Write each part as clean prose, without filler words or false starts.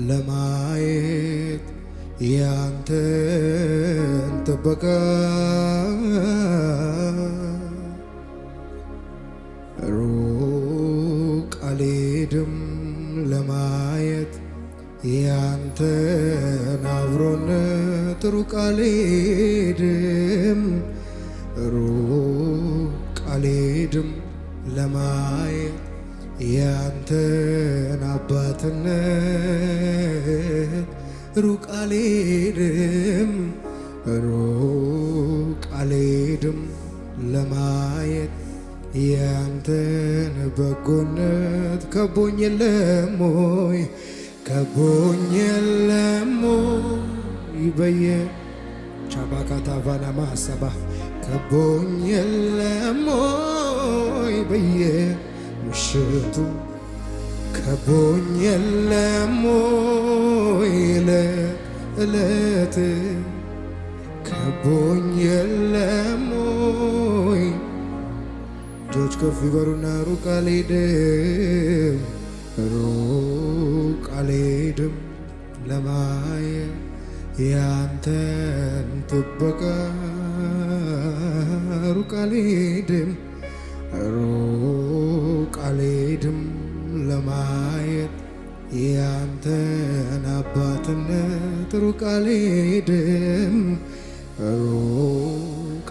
ለማየት ያንተን ጥበቃ ሩቅ አልሄድም ለማየት ያንተን አብሮነት ሩቅ አልሄድም ለማየት ያንተን አባትነት ሩቅ አልሄድም ለማየት ያንተን በጎነት ከቦኝ የለም ሆይ በየ ቻባካታ ቫናማ ሰባ ከቦኝ የለም ሆይ በየ ምሽቱ ከቦኝ የለም ሆይ ለዕለት ከቦኝ የለም ሆይ እጆች ከፍ ይበሉና ሩቅ አልሄድም ለማየት ያንተን ጥበቃ ሩቅ አልሄድም ለማየት ያንተን አባትነት ሩቅ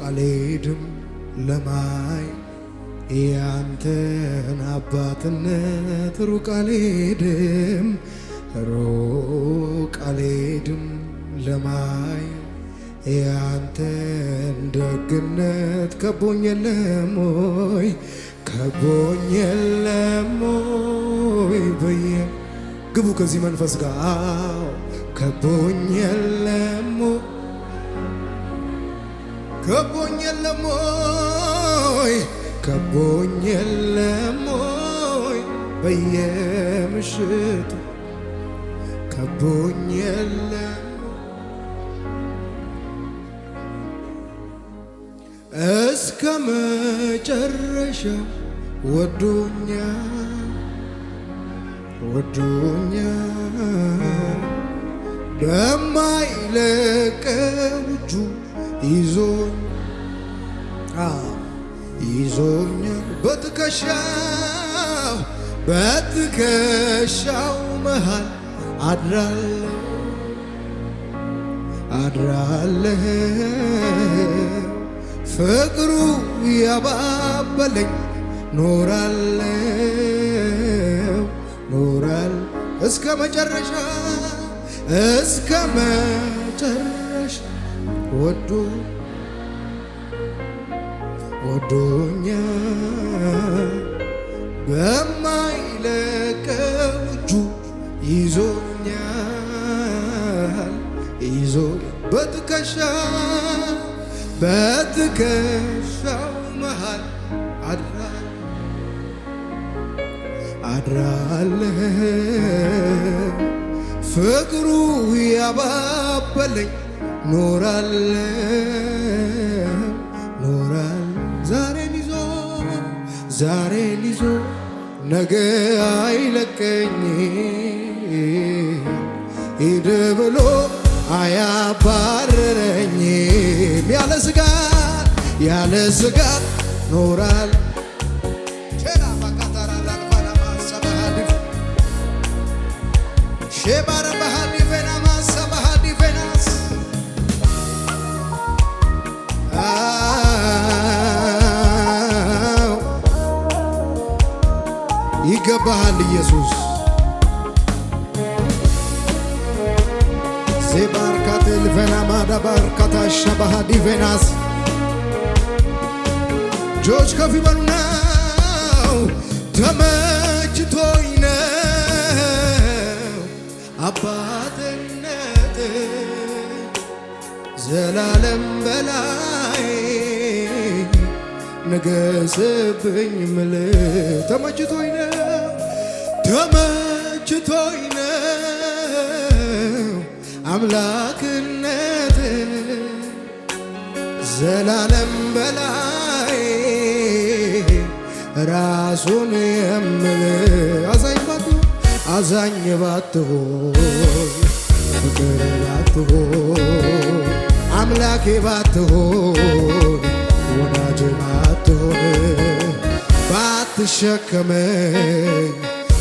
አልሄድም ለማየት ያንተን አባትነት ሩቅ አልሄድም ለማየት ያንተን ደግነት ከቦኝ የለም ሆይ በየ ግቡ ከዚህ መንፈስ ጋር ከቦኝ የለም ሆይ በየምሽቱ ከቦኝ የለም እስከ መጨረሻ ወዶኛል በማይለቀው እጁ ይዞኛል በትከሻው መሃል አድራለሁ ፍቅሩ ያባበለኝ ኖራለሁ እስከ መጨረሻ ወዶኛል በማይለቀው እጁ ይዞኛል በትከሻው መሃል አድራለሁ ፍቅሩ ያባበለኝ ኖራለሁ ዛሬን ይዞ ነገ አይለቀኝ ሂድ ብሎ አያባረረኝም ያለ ስጋት ኖራል ይገባሃል ኢየሱስ ዜባርካቴል ቬናማዳ ባርካታ ሸባሃ ዲቬናስ ጆች ከፍ ይበሉና ተመችቶኝ ነው አባትነት ዘላለም በላይ ንገስብኝ ምል ተመችቶኝ ነው አምላክነት ዘላለም በላይ ራሱን አዛኝ ባትሆን ፍቅር ባትሆን አምላኬ ባትሆን ወዳጅ ባትሆን ባትሸከመኝ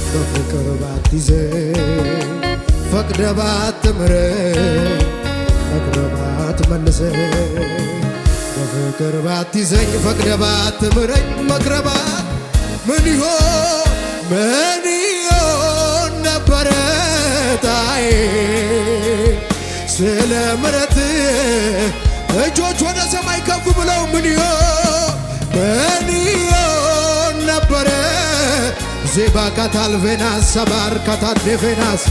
በፍቅር ባትይዘኝ ፈቅደ ባትምረኝ ፈቅደ ባትመልሰኝ በፍቅር ባትይዘኝ ፈቅደ ባትምረኝ መክረባት ምን ይሆን ነበረ ጣዬ ስለ ምሕረት እጆች ወደ ሰማይ ከፍ ብለው ምን ይሆን ነበረ ዜባ ካታልቬናስ ሰባር ካታዴቬናስ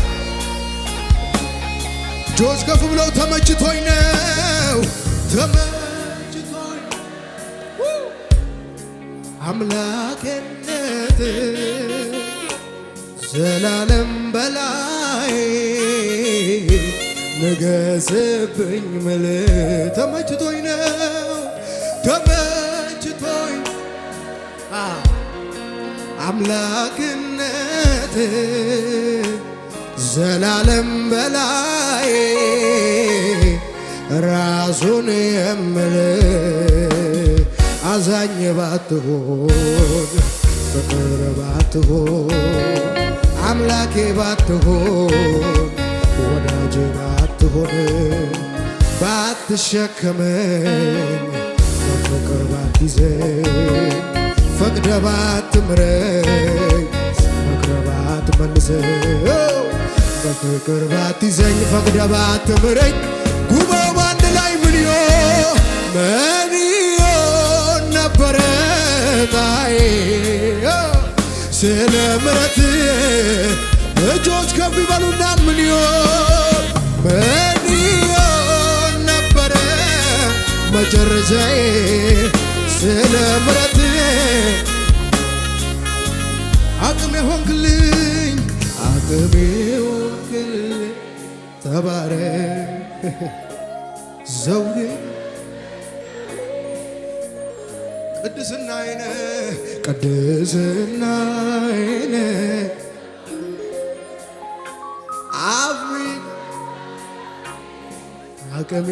እጆች ከፍ ብለው ተመችቶኝ ነው ተመችቶኝ አምላክነት ዘላለም በላይ ንገስብኝ ምል ተመችቶኝ ነው ተመችቶኝ አምላክነት ዘላለም በላይ ራሱን የምል አዛኝ ባትሆን ፍቅር ባትሆን አምላኬ ባትሆን ወዳጅ ባትሆን ባትሸከመኝ በፍቅር ባትይዘኝ ፈቅደ ባትምረኝ መክረ ባትመልሰኝ በፍቅር ባትይዘኝ ፈቅደ ባትምረኝ ጉባኤው በአንድ ላይ ምን ይሆን ነበረ ጣዬ ስለ ምሕረት እጆች ከፍ ይበሉና ምን ይሆን ነበረ መጨረሻዬ ስለ ምሕረት አቅሜ ሆንክልኝ ተባረክ ዘውዴ ቅድስናዬ ነህ አብሪ አቅሜ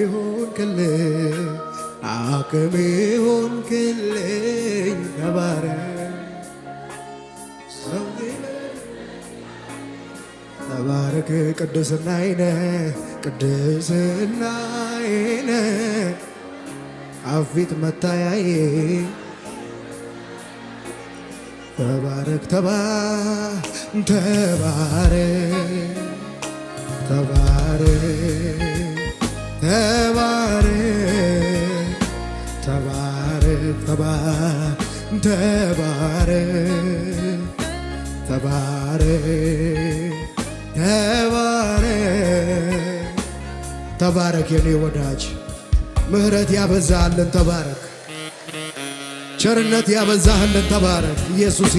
ሆንክልኝ ተባረክ ዘውዴ ተባረክ ቅድስናዬ ነህ አፊት መታያዬ ተባረክ ተባረክ የኔ ወዳጅ ምሕረት ያበዛልን ተባረክ ቸርነት ያበዛልን ተባረክ ኢየሱሴ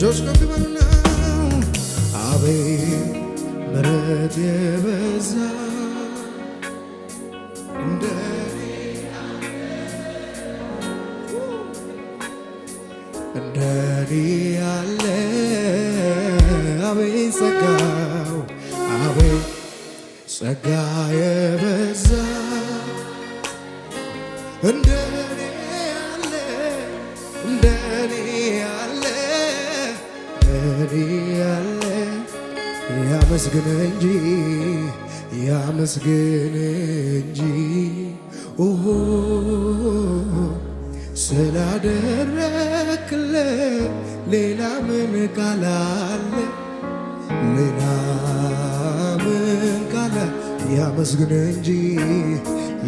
ጆስ ከብበና አቤት ምሕረት የበዛ እንደኔ ያለ አቤት ጸጋ የበዛ እንደኔ ያለ ያመስግን እንጂ ኦሆ ስላደረክለት ሌላ ምን ቃል አለ?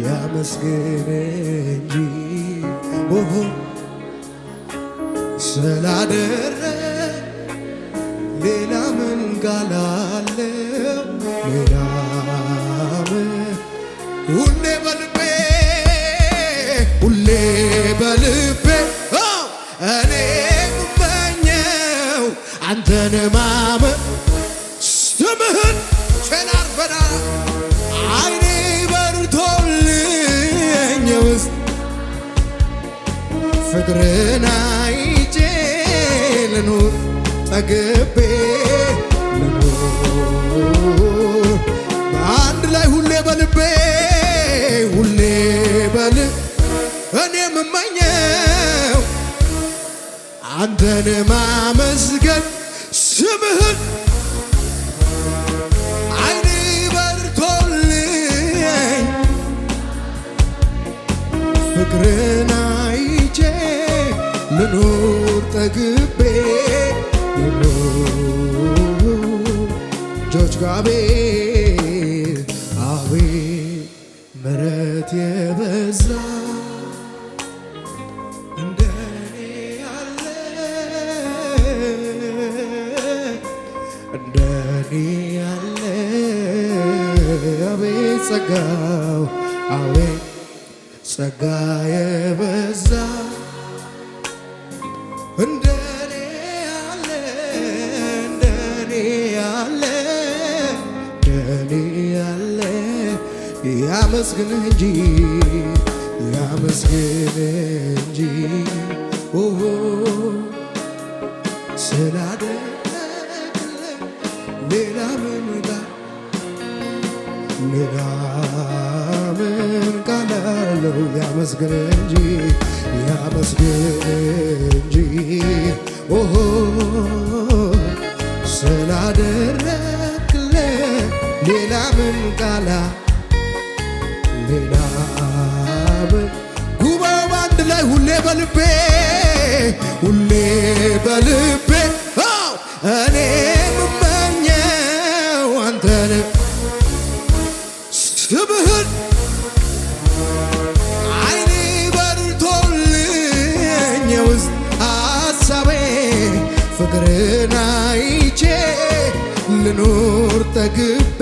ያመስግን እንጂ ኦሆ ስላደረክ ሌላ ምን ቃል አለ? ሁሌ በልቤ እኔ የምመኘው አንተን ማመን ስምህን ቸናርበና አይኔ በርቶልኝ ውስጥ ፍቅርን አይቼ ልኑር ጠግቤ ልኑር በአንድ ላይ ሁሌ በልቤ ሁሌ በልብ እኔ የምመኘው አንተን ማመስገን ስምህን አይኔ በርቶልኝ ፍቅርን አይቼ ልኑር ጠግቤ ልኑር ጆች ጋቤ አቤት ምሕረት የበዛ እንደኔ ያለ እንደኔ ያለ አቤት ጸጋው አቤት ጸጋ የበዛ እንደኔ ያለ እንደኔ ያለ እንደኔ ያለ ያመስግንህ እንጂ ያመስግንህ እንጂ ስላደረግልኝ ሌላ ምን ቃል አለው? ያመስግንህ እንጂ ያመስግንህ እንጂ ስላደረግልኝ ሌላ ምን ቃል ሌላ ምን ጉባኤው በአንድ ላይ ሁሌ በልቤ ሁሌ በልቤ እኔ የምመኘው አንተን ስምህን አይኔ በርቶልኝ የውስጥ ሐሳቤ ፍቅርን አይቼ ልኑር ጠግቤ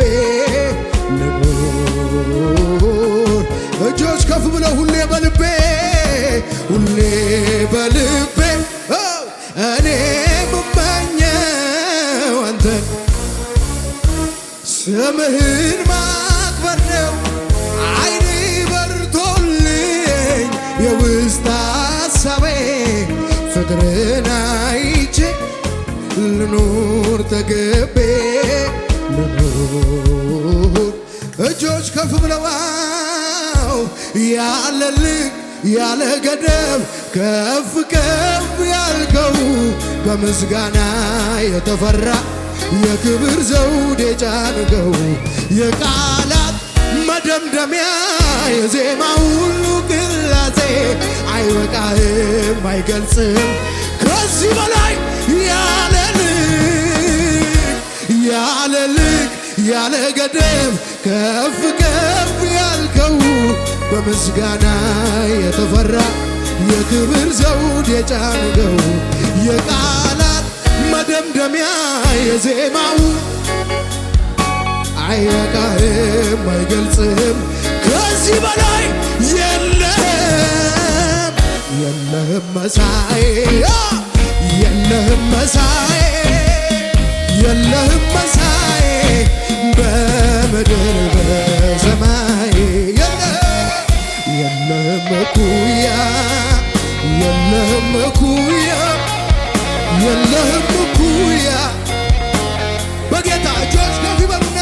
ልኑር እጆች ከፍ ብለው ሁሌ በልቤ ሁሌ በልቤ እኔ የምመኘው አንተን ስምህን ማክበር ነው። አይኔ በርቶልኝ የውስጥ ሐሳቤ ፍቅርን አይቼ ልኑር ጠግቤ ልኑር እጆች ከፍ ብለው ያለልኝ ያለ ገደብ ከፍ ከፍ ያልከው በምስጋና የተፈራ የክብር ዘውድ የጫንከው የቃላት መደምደሚያ የዜማ ሁሉ ቅላጼ አይበቃህም አይገልጽም ከዚህ በላይ ያለልክ ያለ ገደብ ከፍ ከፍ ያልከው በምስጋና የተፈራ የክብር ዘውድ የጫንከው የቃላት መደምደሚያ የዜማው አይበቃህም አይገልጽም ከዚህ በላይ የለህም መሳይ የለህም መሳይ የለህም መሳይ በምድር በሰማይ የለህም እኩያ የለህም እኩያ የለህም እኩያ በጌታ እጆች ከፍ ይበሉና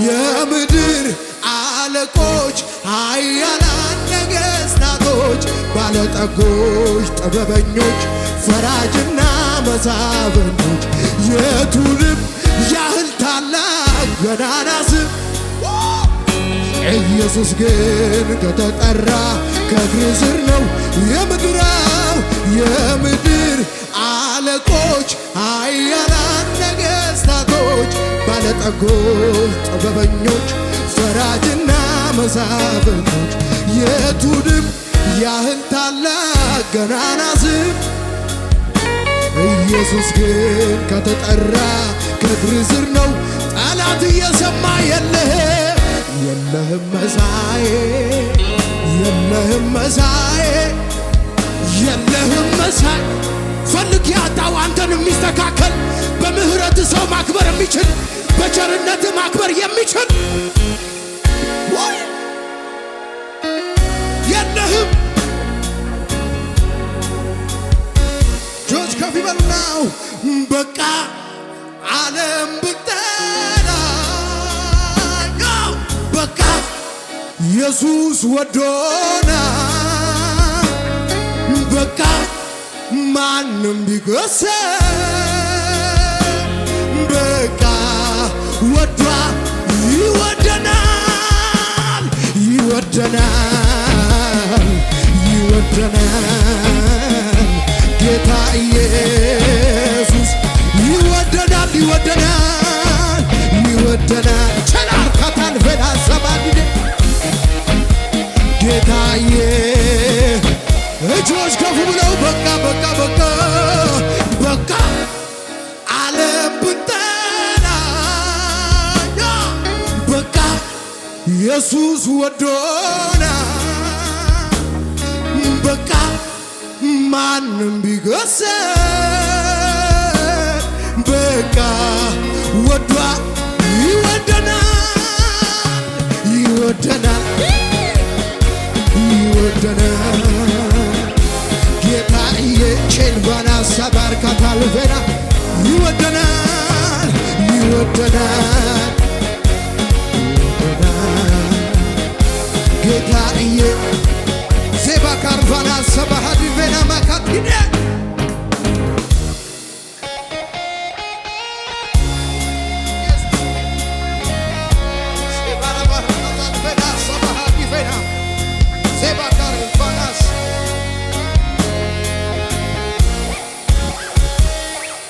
የምድር አለቆች ኃያላን ነገሥታቶች ባለጠጎች ጥበበኞች ፈራጅና መሳፍንቶች የቱንም ያህል ታላቅ ገናና ስም ኢየሱስ ግን ከተጠራ ከእግር ስር ነው የምድር አለቆች ኃያላን ነገሥታቶች ባለጠጎች ጥበበኞች ፈራጅና መሳፍንቶች የቱንም ያህል ታላቅ ገናና ስም ኢየሱስ ግን ከተጠራ ከእግር ስር ነው። ጠላት እየሰማ የለህም መሳይ የለህም መሳይ የለህም መሳይ ፈልግ ያጣው አንተን የሚስተካከል በምህረት ሰው ማክበር የሚችል በቸርነት ማክበር የሚችል ወይ የለህም። ጆች ከፍ ይበሉናው በቃ ዓለም ብጠላኝ በቃ ኢየሱስ ወዶና በቃ ማንም ቢገሰን በቃ ወዷ ይወደናል ይወደናል ይወደናል ጌታ ኢየሱስ ይወደናል ይወደናል ይወደናል ቸላር ካታልፈና ሰማዲደ ጌታዬ እጆች ከፍ ብለው በቃ በቃ በቃ በቃ ዓለም ብጠላኝ በቃ ኢየሱስ ወዶና በቃ ማንም ቢገሰን በቃ ወዷ ይወደናል ይወደናል ይወደናል ጌታዬ ቼልባና ሳባርካ ታልፈና ይወደናል ይወደናል ጌታዬ ዜባ ካርቫና ሰባሃዲ ቬና ማካቲኔ